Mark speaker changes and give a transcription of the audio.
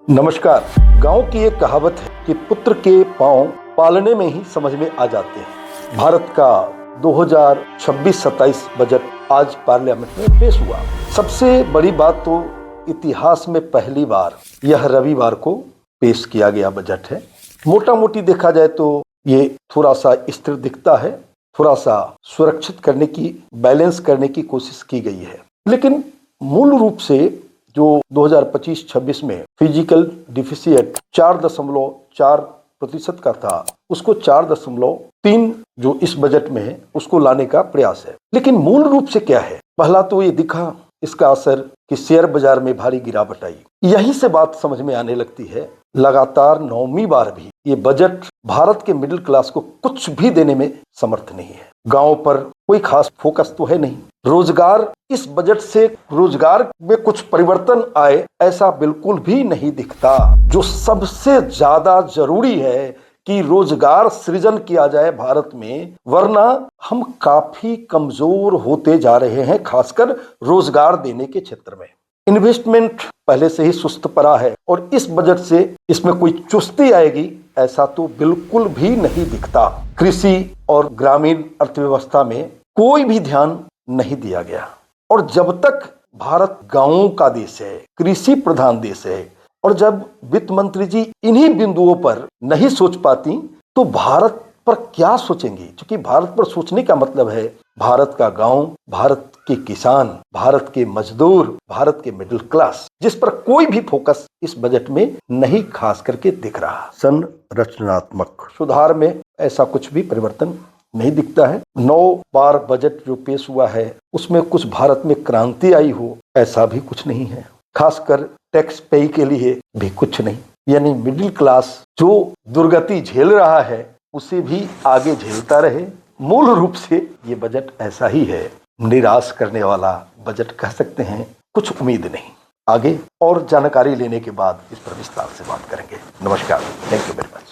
Speaker 1: नमस्कार। गांव की एक कहावत है कि पुत्र के पांव पालने में ही समझ में आ जाते हैं। भारत का 2026-27 बजट आज पार्लियामेंट में पेश हुआ। सबसे बड़ी बात तो इतिहास में पहली बार यह रविवार को पेश किया गया बजट है। मोटा मोटी देखा जाए तो ये थोड़ा सा स्थिर दिखता है, थोड़ा सा सुरक्षित करने की, बैलेंस करने की कोशिश की गई है। लेकिन मूल रूप से जो 2025-26 में फिजिकल डिफिसिट 4.4% का था, उसको 4.3 जो इस बजट में है उसको लाने का प्रयास है। लेकिन मूल रूप से क्या है? पहला तो ये दिखा इसका असर कि शेयर बाजार में भारी गिरावट आई। यहीं से बात समझ में आने लगती है, लगातार 9वीं बार भी ये बजट भारत के मिडिल क्लास को कुछ भी देने में समर्थ नहीं है। गांव पर कोई खास फोकस तो है नहीं। रोजगार, इस बजट से रोजगार में कुछ परिवर्तन आए ऐसा बिल्कुल भी नहीं दिखता। जो सबसे ज्यादा जरूरी है कि रोजगार सृजन किया जाए भारत में, वरना हम काफी कमजोर होते जा रहे हैं, खासकर रोजगार देने के क्षेत्र में। इन्वेस्टमेंट पहले से ही सुस्त पड़ा है और इस बजट से इसमें कोई चुस्ती आएगी ऐसा तो बिल्कुल भी नहीं दिखता। कृषि और ग्रामीण अर्थव्यवस्था में कोई भी ध्यान नहीं दिया गया। और जब तक भारत गांवों का देश है, कृषि प्रधान देश है, और जब वित्त मंत्री जी इन्हीं बिंदुओं पर नहीं सोच पाती तो भारत पर क्या सोचेंगी? क्योंकि भारत पर सोचने का मतलब है भारत का गांव, भारत के किसान, भारत के मजदूर, भारत के मिडिल क्लास, जिस पर कोई भी फोकस इस बजट में नहीं खास करके दिख रहा। संरचनात्मक सुधार में ऐसा कुछ भी परिवर्तन नहीं दिखता है। 9 बार बजट जो पेश हुआ है उसमें कुछ भारत में क्रांति आई हो ऐसा भी कुछ नहीं है। खासकर टैक्स पे के लिए भी कुछ नहीं। यानी मिडिल क्लास जो दुर्गति झेल रहा है उसे भी आगे झेलता रहे। मूल रूप से ये बजट ऐसा ही है, निराश करने वाला बजट कह सकते हैं। कुछ उम्मीद नहीं। आगे और जानकारी लेने के बाद इस पर विस्तार से बात करेंगे। नमस्कार, थैंक यू वेरी मच।